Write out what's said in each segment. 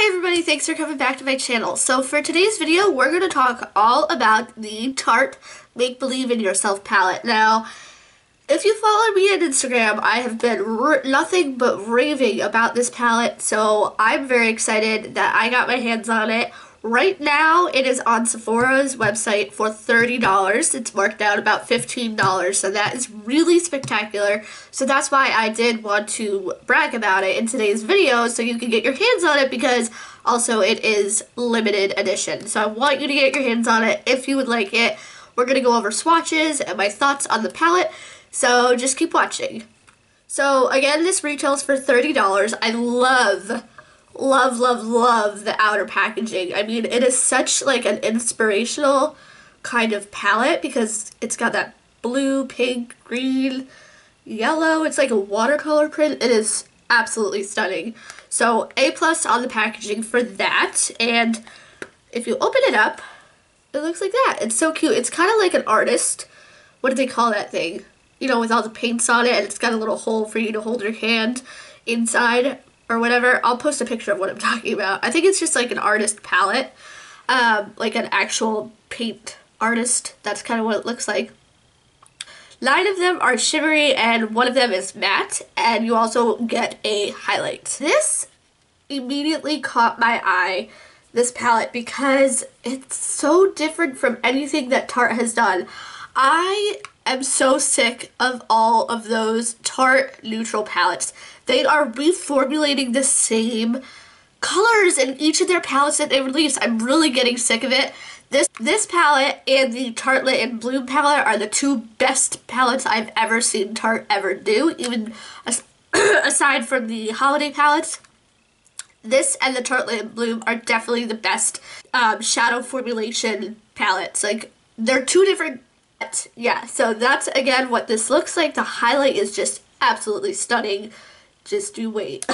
Hi everybody, thanks for coming back to my channel. So for today's video, we're going to talk all about the Tarte Make Believe in Yourself palette. Now, if you follow me on Instagram, I have been nothing but raving about this palette, so I'm very excited that I got my hands on it. Right now, it is on Sephora's website for $30. It's marked down about $15, so that is really spectacular. So that's why I did want to brag about it in today's video, so you can get your hands on it, because also it is limited edition. So I want you to get your hands on it if you would like it. We're going to go over swatches and my thoughts on the palette, so just keep watching. So again, this retails for $30. I love the outer packaging. I mean, it is such like an inspirational kind of palette because it's got that blue, pink, green, yellow. It's like a watercolor print. It is absolutely stunning. So A+ on the packaging for that. And if you open it up, it looks like that. It's so cute. It's kind of like an artist. What do they call that thing? You know, with all the paints on it, and it's got a little hole for you to hold your hand inside or whatever. I'll post a picture of what I'm talking about. I think it's just like an artist palette, like an actual paint artist. That's kind of what it looks like. 9 of them are shimmery and 1 of them is matte, and you also get a highlight. This immediately caught my eye, this palette, because it's so different from anything that Tarte has done. I am so sick of all of those Tarte neutral palettes. They are reformulating the same colors in each of their palettes that they release. I'm really getting sick of it. This palette and the Tartelette in Bloom palette are the 2 best palettes I've ever seen Tarte ever do, even aside from the holiday palettes. This and the Tartelette in Bloom are definitely the best shadow formulation palettes. Like, they're 2 different. Yeah, so that's again what this looks like. The highlight is just absolutely stunning. Just do wait.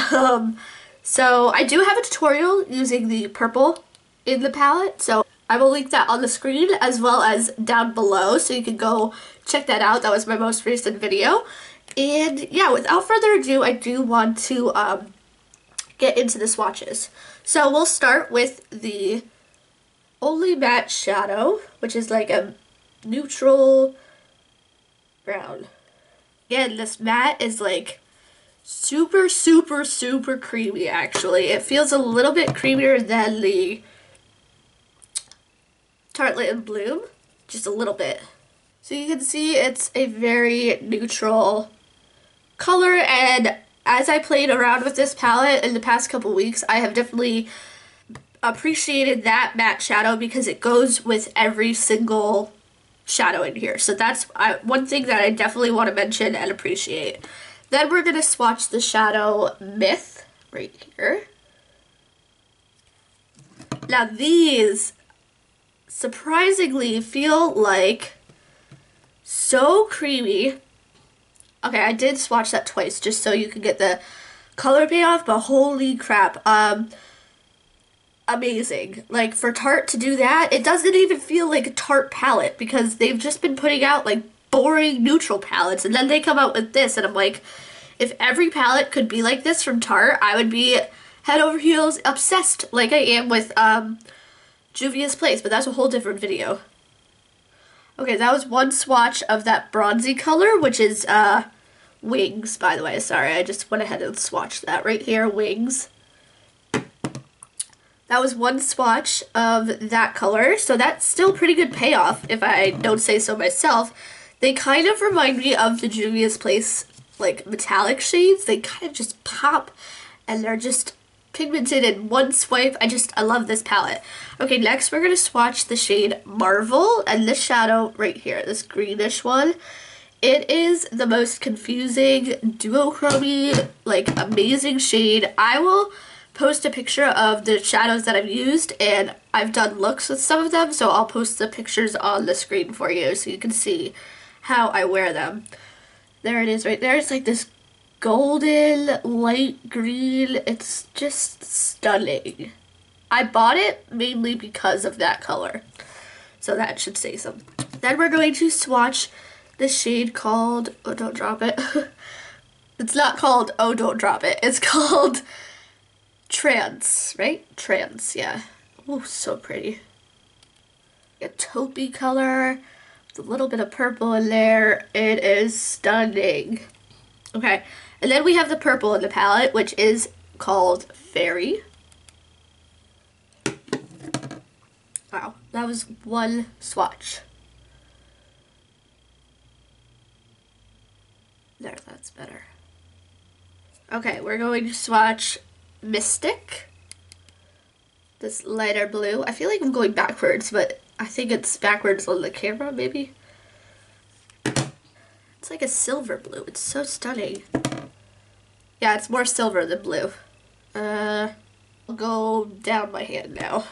So I do have a tutorial using the purple in the palette, so I will link that on the screen as well as down below, so you can go check that out. That was my most recent video. And yeah, without further ado, I do want to get into the swatches. So we'll start with the Only Matte Shadow, which is like a neutral brown. Again, this matte is like super creamy, actually. It feels a little bit creamier than the Tartelette in Bloom, just a little bit. So you can see it's a very neutral color, and as I played around with this palette in the past couple weeks, I have definitely appreciated that matte shadow because it goes with every single shadow in here. So that's one thing that I definitely want to mention and appreciate. Then we're going to swatch the shadow Myth right here. Now these surprisingly feel like so creamy. Okay, I did swatch that twice just so you can get the color payoff, but holy crap. Amazing. Like, for Tarte to do that, it doesn't even feel like a Tarte palette because they've just been putting out like boring neutral palettes, and then they come out with this, and I'm like, if every palette could be like this from Tarte, I would be head over heels obsessed like I am with Juvia's Place, but that's a whole different video. Okay, that was one swatch of that bronzy color, which is Wings, by the way. Sorry, I just went ahead and swatched that right here, Wings. That was one swatch of that color, so that's still pretty good payoff, if I don't say so myself. They kind of remind me of the Juvia's Place, like, metallic shades. They kind of just pop, and they're just pigmented in one swipe. I love this palette. Okay, next we're going to swatch the shade Marvel, and this shadow right here, this greenish one. It is the most confusing, duochrome-y, like, amazing shade. I will post a picture of the shadows that I've used, and I've done looks with some of them, so I'll post the pictures on the screen for you so you can see how I wear them. There it is right there. It's like this golden light green. It's just stunning. I bought it mainly because of that color, so that should say something. Then we're going to swatch the shade called, oh, don't drop it. It's not called Oh Don't Drop It. It's called Trans, right? Trans, yeah. Oh, so pretty. A taupey color with a little bit of purple in there. It is stunning. Okay, and then we have the purple in the palette, which is called Fairy. Wow, that was one swatch. There, that's better. Okay, we're going to swatch Mystic. This lighter blue. I feel like I'm going backwards, but I think it's backwards on the camera, maybe. It's like a silver blue. It's so stunning. Yeah, it's more silver than blue. I'll go down my hand now.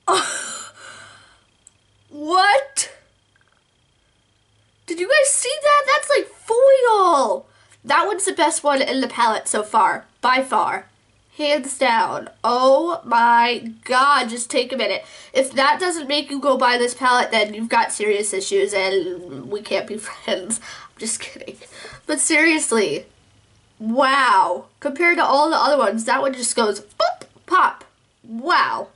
Oh, what? Did you guys see that? That's like foil. That one's the best one in the palette so far, by far. Hands down. Oh my god, just take a minute. If that doesn't make you go buy this palette, then you've got serious issues and we can't be friends. I'm just kidding. But seriously, wow. Compared to all the other ones, that one just goes boop, pop. Wow.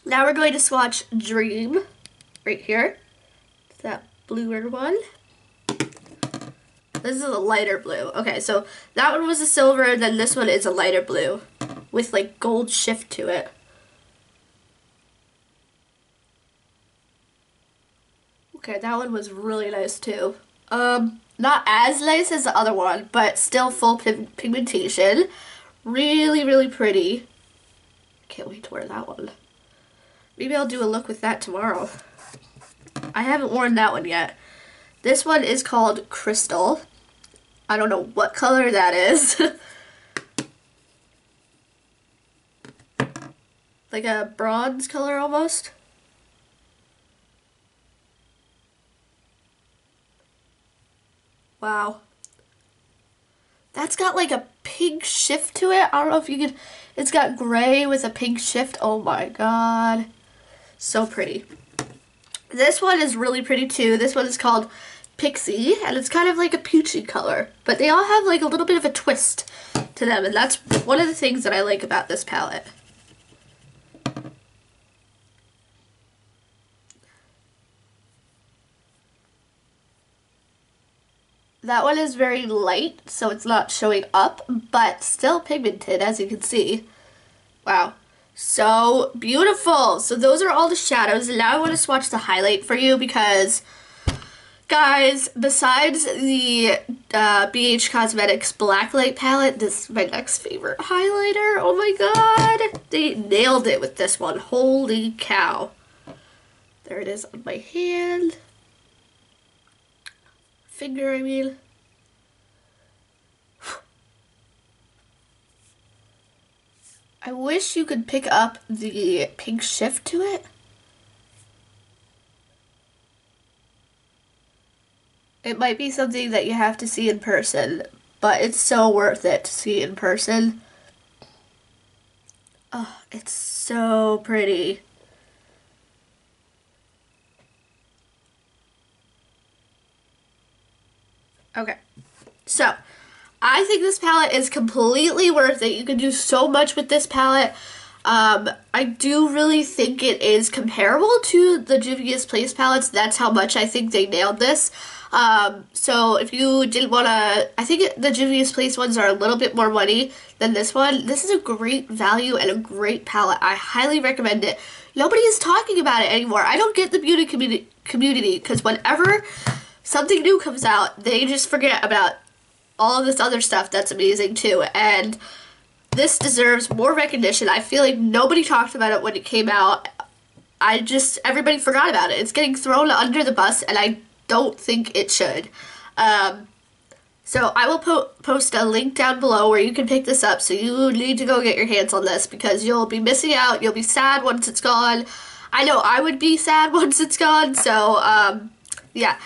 Now we're going to swatch Dream right here. It's that bluer one. This is a lighter blue. Okay, so that one was a silver, and then this one is a lighter blue with like gold shift to it. Okay, that one was really nice too. Not as nice as the other one, but still full pigmentation. Really, really pretty. Can't wait to wear that one. Maybe I'll do a look with that tomorrow. I haven't worn that one yet. This one is called Crystal. I don't know what color that is. Like a bronze color almost. Wow. That's got like a pink shift to it. I don't know if you could, it's got gray with a pink shift. Oh my god. So pretty. This one is really pretty too. This one is called Pixie, and it's kind of like a peachy color, but they all have like a little bit of a twist to them, and that's one of the things that I like about this palette. That one is very light, so it's not showing up, but still pigmented, as you can see. Wow. So beautiful. So those are all the shadows, and now I want to swatch the highlight for you because, guys, besides the BH Cosmetics Blacklight palette, this is my next favorite highlighter. Oh my god. They nailed it with this one. Holy cow. There it is on my hand. Finger, I mean. I wish you could pick up the pink shift to it. It might be something that you have to see in person, but it's so worth it to see in person. Oh, it's so pretty. Okay, so I think this palette is completely worth it. You can do so much with this palette. I do really think it is comparable to the Juvia's Place palettes. That's how much I think they nailed this. So if you didn't want to, I think the Juvia's Place ones are a little bit more money than this one. This is a great value and a great palette. I highly recommend it. Nobody is talking about it anymore. I don't get the beauty community because whenever something new comes out, they just forget about all of this other stuff that's amazing too, and this deserves more recognition. I feel like nobody talked about it when it came out. Everybody forgot about it. It's getting thrown under the bus, and I don't think it should. So I will post a link down below where you can pick this up, so you need to go get your hands on this because you'll be missing out. You'll be sad once it's gone. I know I would be sad once it's gone, so yeah.